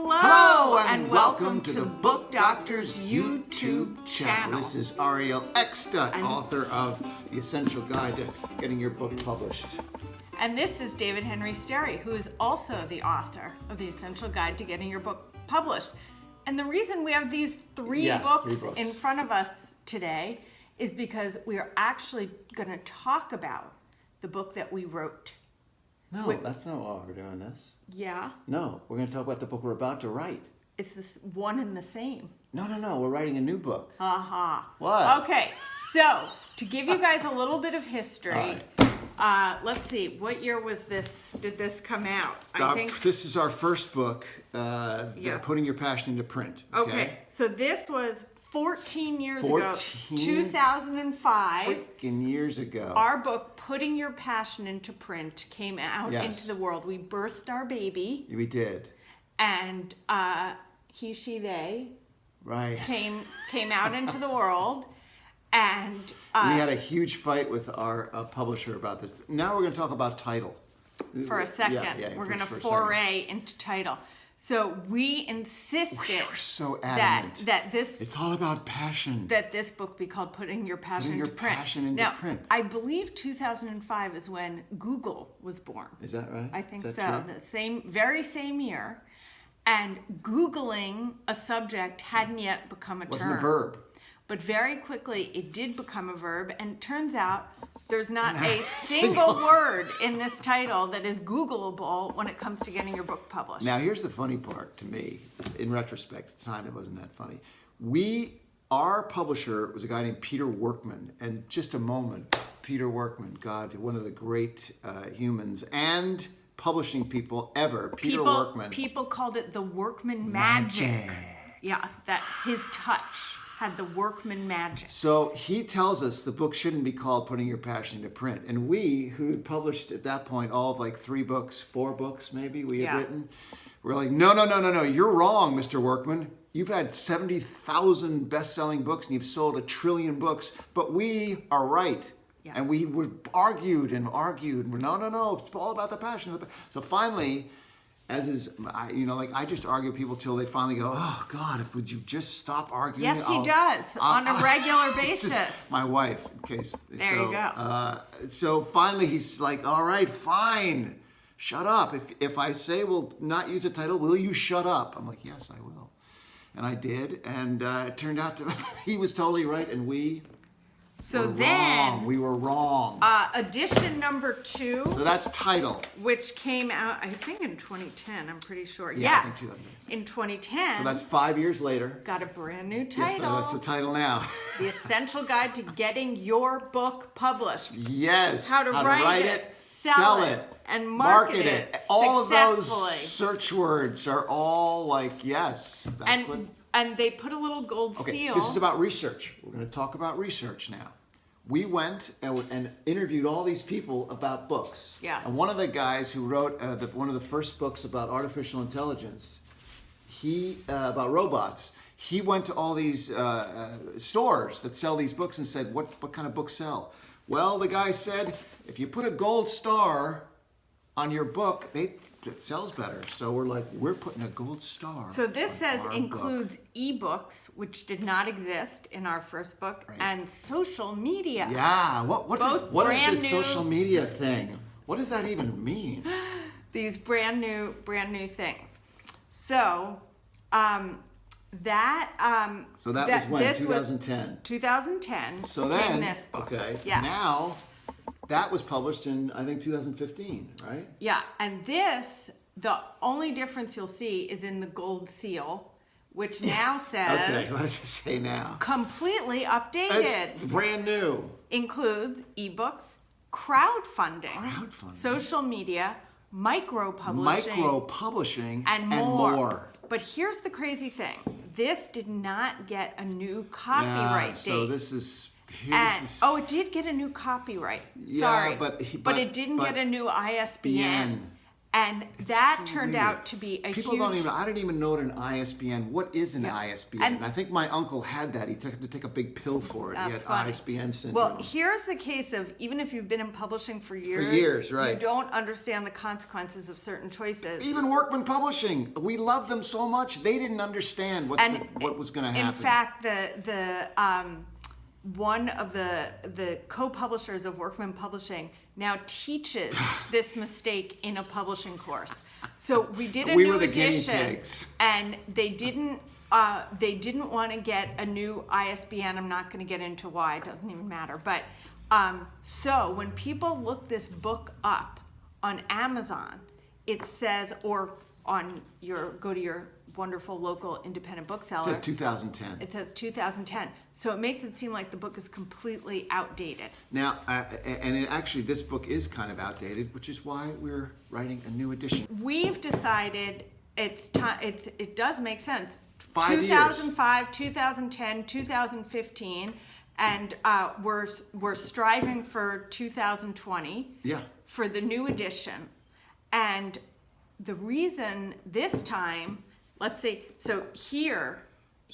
Hello and welcome to the Book Doctor's YouTube channel. This is Arielle Eckstut, author of The Essential Guide to Getting Your Book Published. And this is David Henry Sterry, who is also the author of The Essential Guide to Getting Your Book Published. And the reason we have these three books in front of us today is because we are actually going to talk about the book that we wrote. No, that's not why we're doing this. Yeah? No, we're going to talk about the book we're about to write. It's this one and the same. No, we're writing a new book. What? Okay, so to give you guys a little bit of history, let's see, what year was this? Did this come out? I think this is our first book, Putting Your Passion into Print. Okay, so this was 14 years ago, 2005. Freaking years ago. Our book, Putting Your Passion into Print, came out into the world. We birthed our baby. We did. And he, she, they came out into the world. And we had a huge fight with our publisher about this. Now we're going to talk about title. For a second. We're going to foray into title. So we insisted we're so adamant that this... It's all about passion. That this book be called Putting Your Passion into Print. Passion into print. I believe 2005 is when Google was born. Is that right? I think so. True? The very same year. And Googling a subject hadn't yet become a term. Wasn't a verb. But very quickly it did become a verb, and it turns out there's not a single word in this title that is Googleable when it comes to getting your book published. Now here's the funny part to me. In retrospect, at the time it wasn't that funny. Our publisher was a guy named Peter Workman, and just a moment, Peter Workman, God, one of the great humans and publishing people ever. Peter Workman. People called it the Workman magic. Yeah, that his touch had the Workman magic. So he tells us the book shouldn't be called Putting Your Passion into Print. And we, who had published at that point all of like 4 books maybe we had written, we're like, no, you're wrong, Mr. Workman. You've had 70,000 best-selling books and you've sold 1 trillion books, but we are right. Yeah. And we argued. No, it's all about the passion. So finally, I just argue with people till they finally go, oh God, would you just stop arguing? Yes, he does on a regular basis. My wife, in case. There you go. So finally, he's like, all right, fine, shut up. If I say we'll not use a title, will you shut up? I'm like, yes, I will, and I did, and it turned out he was totally right, and we. So then we were wrong. Edition number 2. So that's title. Which came out, I think, in 2010. I'm pretty sure. Yeah, yes, I think 2010. In 2010. So that's 5 years later. Got a brand new title. Yes, so that's the title now. The Essential Guide to Getting Your Book Published. Yes. How to write it, sell it, and market it. All of those search words are all like yes. And they put a little gold seal. This is about research. We're going to talk about research now. We went and interviewed all these people about books. Yes. And one of the guys who wrote one of the first books about artificial intelligence, about robots, he went to all these stores that sell these books and said, what kind of books sell? Well, the guy said, if you put a gold star on your book, it sells better. So we're like, we're putting a gold star. So this says includes ebooks, which did not exist in our first book, and social media. Yeah. What is this social media thing? What does that even mean? These brand new things. So that was when 2010. 2010. So then in this book. Okay. Yes. Now. That was published in, I think, 2015, right? Yeah, and this, the only difference you'll see is in the gold seal, which now says... Okay, what does it say now? Completely updated. It's brand new. Includes ebooks, crowdfunding, social media, micro-publishing, and more. But here's the crazy thing. This did not get a new copyright date. So this is... it did get a new copyright. Sorry, but it didn't get a new ISBN. And that turned out to be a People huge... don't even, I don't even know what an ISBN, what is an ISBN? And I think my uncle had that. He took to take a big pill for it. He had ISBN syndrome. Well, here's the case of, even if you've been in publishing for years. For years, right. You don't understand the consequences of certain choices. Even Workman Publishing, we love them so much, they didn't understand what was going to happen. In fact, one of the co-publishers of Workman Publishing now teaches this mistake in a publishing course. So we did a new edition, and they didn't want to get a new ISBN. I'm not going to get into why. It doesn't even matter. But so when people look this book up on Amazon, it says, or go to your wonderful local independent bookseller. It says 2010. It says 2010. So it makes it seem like the book is completely outdated. Now, actually, this book is kind of outdated, which is why we're writing a new edition. We've decided it's time. It does make sense. 5 years. 2005, 2010, 2015, and we're striving for 2020. Yeah. For the new edition, and the reason this time. Let's see. So here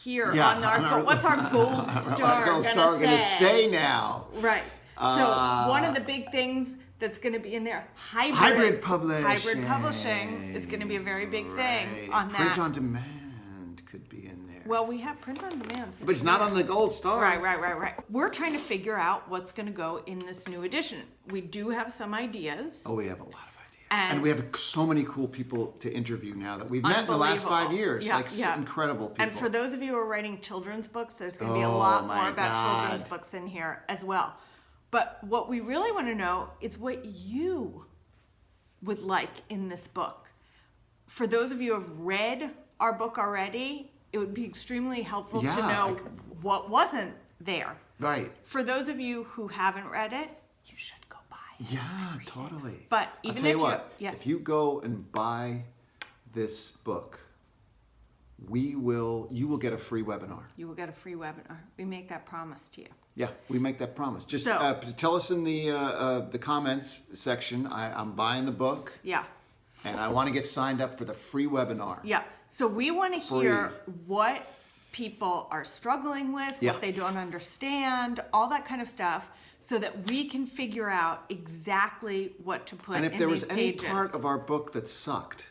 on our what's our gold star? Gold star going to say now? Right. So one of the big things that's going to be in there, hybrid publishing. Hybrid publishing is going to be a very big thing on that. Print on demand could be in there. Well, we have print on demand. But it's not on the gold star. Right. We're trying to figure out what's going to go in this new edition. We do have some ideas. Oh, we have a lot of ideas. And we have so many cool people to interview now that we've met in the last 5 years. Incredible people. And for those of you who are writing children's books, there's going to be a lot more about children's books in here as well. But what we really want to know is what you would like in this book. For those of you who have read our book already, it would be extremely helpful to know what wasn't there. Right. For those of you who haven't read it, you should go buy it. Yeah, totally. But even I'll tell you what, if you go and buy this book, you will get a free webinar. You will get a free webinar. We make that promise to you. Yeah, we make that promise. Just tell us in the comments section, I'm buying the book. Yeah. And I want to get signed up for the free webinar. Yeah. So we want to hear what people are struggling with, what they don't understand, all that kind of stuff, so that we can figure out exactly what to put in these pages. And if there was any part of our book that sucked,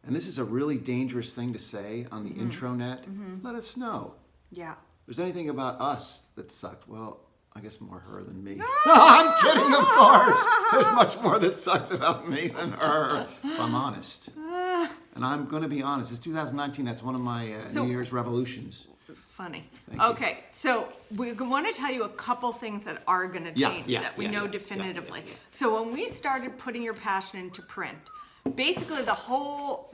and this is a really dangerous thing to say on the intranet, let us know. Yeah. If there's anything about us that sucked, well, I guess more her than me. No, I'm kidding, of course. There's much more that sucks about me than her, if I'm honest. And I'm going to be honest. It's 2019. That's one of my New Year's revolutions. Funny. Okay, so we want to tell you a couple things that are going to change that we know definitively. So when we started putting your passion into print, basically the whole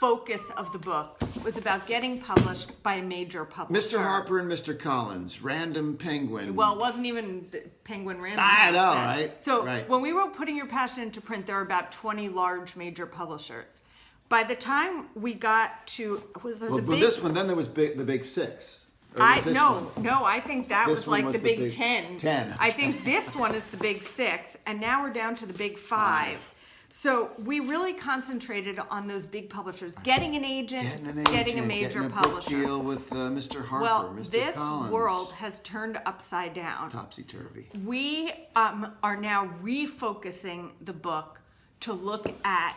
focus of the book was about getting published by a major publisher. Mr. Harper and Mr. Collins, Random Penguin. Well, it wasn't even Penguin Random. I know, right? So when we were putting your passion into print, there were about 20 large major publishers. By the time we got to, this one, then there was the Big Six. I think that was like the Big 10. I think this one is the Big Six, and now we're down to the Big 5. So we really concentrated on those big publishers, getting an agent, getting a major publisher. Getting a book deal with Mr. Harper, Mr. This Collins. World has turned upside down. Topsy-turvy. We are now refocusing the book to look at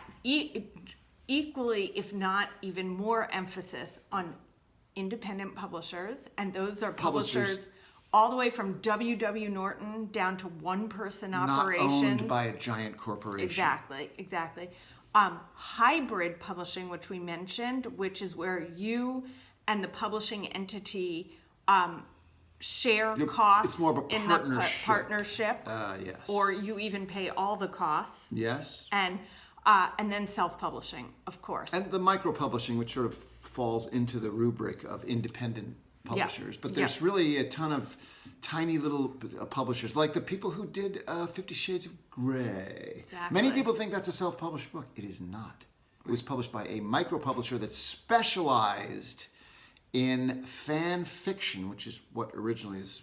equally, if not even more emphasis on independent publishers, and those are publishers all the way from W.W. Norton down to one-person operations. Not owned by a giant corporation. Exactly. Hybrid publishing, which we mentioned, which is where you and the publishing entity share costs. It's more of a partnership. Yes. Or you even pay all the costs. Yes. And then self-publishing, of course. And the micro-publishing, which sort of falls into the rubric of independent publishers. But there's really a ton of tiny little publishers, like the people who did 50 Shades of Grey. Exactly. Many people think that's a self-published book. It is not. It was published by a micro-publisher that specialized in fan fiction, which is what originally this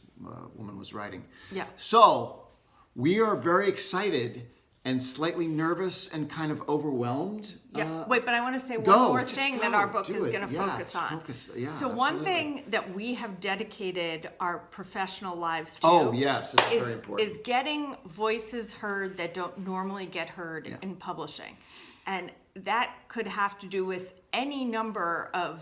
woman was writing. Yeah. So we are very excited. and slightly nervous and kind of overwhelmed. Wait, but I want to say one more thing that our book is going to focus on. So one thing that we have dedicated our professional lives to that's very important. Is getting voices heard that don't normally get heard in publishing. And that could have to do with any number of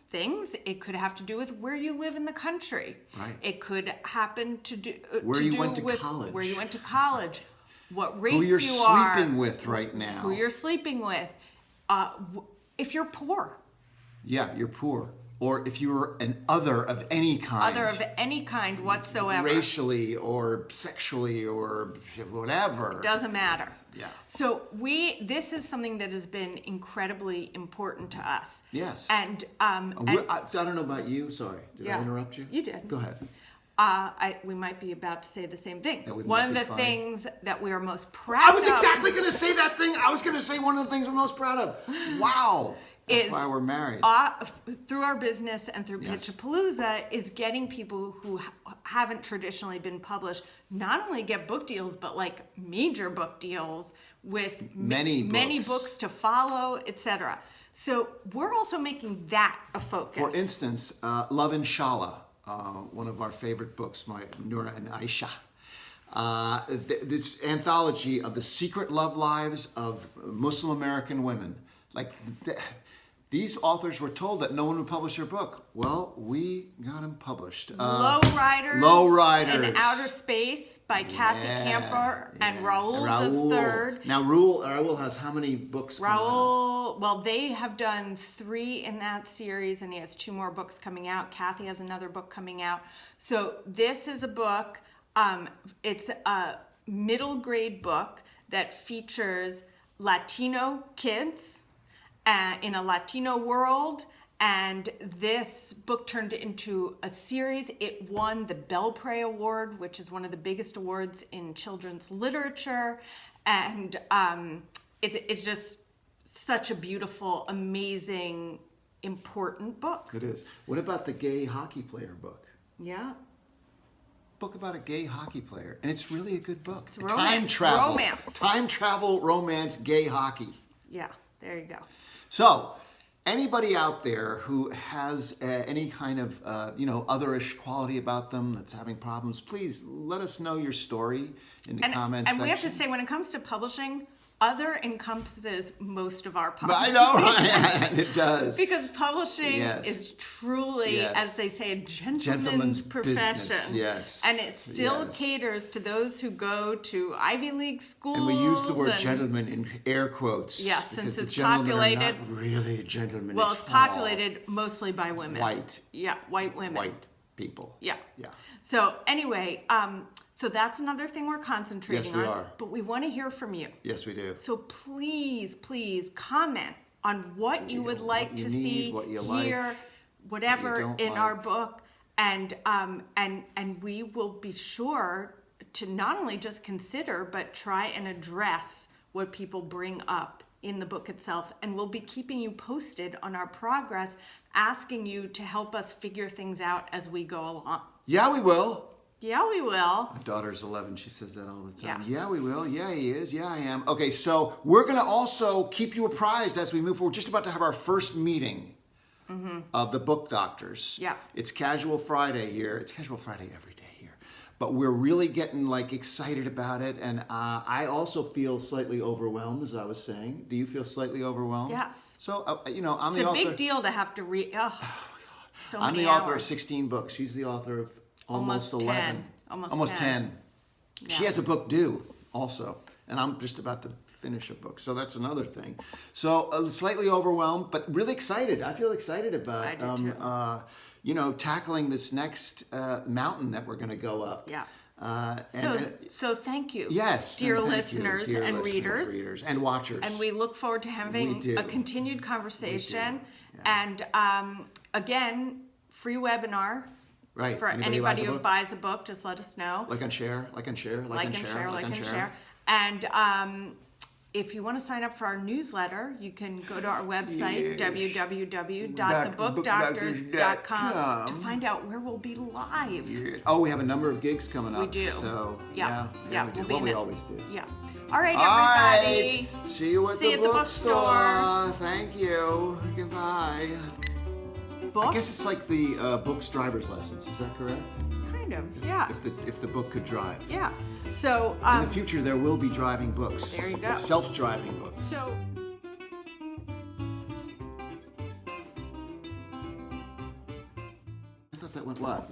things. It could have to do with where you live in the country. Right. It could happen to do where to you do went to with college. Where you went to college. What race who you're you are. sleeping with right now. Who you're sleeping with. If you're poor. Yeah, you're poor. Or if you're an other of any kind. Other of any kind whatsoever. Racially or sexually or whatever. It doesn't matter. Yeah. So this is something that has been incredibly important to us. Yes. And I don't know about you. Sorry, did I interrupt you? You did. Go ahead. We might be about to say the same thing. One of the things that we are most proud of. I was exactly going to say that thing. I was going to say one of the things we're most proud of. Wow. That's why we're married. Through our business and through Pitchapalooza is getting people who haven't traditionally been published not only get book deals, but like major book deals with many books to follow, etc. So we're also making that a focus. For instance, Love Inshallah, one of our favorite books, my Noura and Aisha. This anthology of the secret love lives of Muslim American women. These authors were told that no one would publish their book. Well, we got them published. Low Riders in Outer Space by Kathy Camper and Raoul III. Now, Raoul has how many books coming out? Well, they have done 3 in that series, and he has 2 more books coming out. Kathy has another book coming out. So this is a book. It's a middle grade book that features Latino kids in a Latino world, and this book turned into a series. It won the Belpré Award, which is one of the biggest awards in children's literature, and it's just such a beautiful, amazing, important book. It is. What about the gay hockey player book? Yeah. Book about a gay hockey player, and it's really a good book. It's time travel, romance, gay hockey. Yeah, there you go. So, anybody out there who has any kind of otherish quality about them that's having problems, please let us know your story in the comments section. And we have to say, when it comes to publishing, other encompasses most of our publishing. I know, right? It does. Because publishing is truly, as they say, a gentleman's profession. Business. Yes. And it still caters to those who go to Ivy League schools. And we use the word gentleman in air quotes. Yes, since it's populated. Are not really gentlemen. Well, it's populated mostly by women. White. Yeah, white women. White people. Yeah. Yeah. So anyway, so that's another thing we're concentrating on. Yes, we are. But we want to hear from you. Yes, we do. So please comment on what you would like to see, hear, whatever in our book, and we will be sure to not only just consider, but try and address what people bring up in the book itself. And we'll be keeping you posted on our progress, asking you to help us figure things out as we go along. Yeah, we will. Yeah, we will. My daughter's 11. She says that all the time. Yeah, we will. Yeah, he is. Yeah, I am. Okay, so we're going to also keep you apprised as we move forward. We're just about to have our first meeting of the Book Doctors. Yeah. It's Casual Friday here. It's Casual Friday every day here. But we're really getting excited about it. And I also feel slightly overwhelmed, as I was saying. Do you feel slightly overwhelmed? Yes. So, I'm the author. It's a big deal to have to read. Oh, so I'm many the author of hours. 16 books. She's the author of almost 10. 11. Almost 10. Yeah. She has a book due also, and I'm just about to finish a book, so that's another thing. So slightly overwhelmed, but really excited. I feel excited about I do too. Tackling this next mountain that we're going to go up. Yeah. So thank you, yes, dear listeners and readers and watchers. And we look forward to having a continued conversation. Yeah. And again, free webinar. Right. For anybody who buys a book, just let us know. Like and share. And if you want to sign up for our newsletter, you can go to our website, www.thebookdoctors.com, to find out where we'll be live. Oh, we have a number of gigs coming up. We do. So, yeah. We always do. Yeah. All right, All everybody. right. See you at the bookstore. Thank you. Goodbye. Book? I guess it's like the book's driver's license. Is that correct? Kind of, yeah. If the book could drive. Yeah. So, in the future, there will be driving books. There you go. Self-driving books. So. I thought that went what?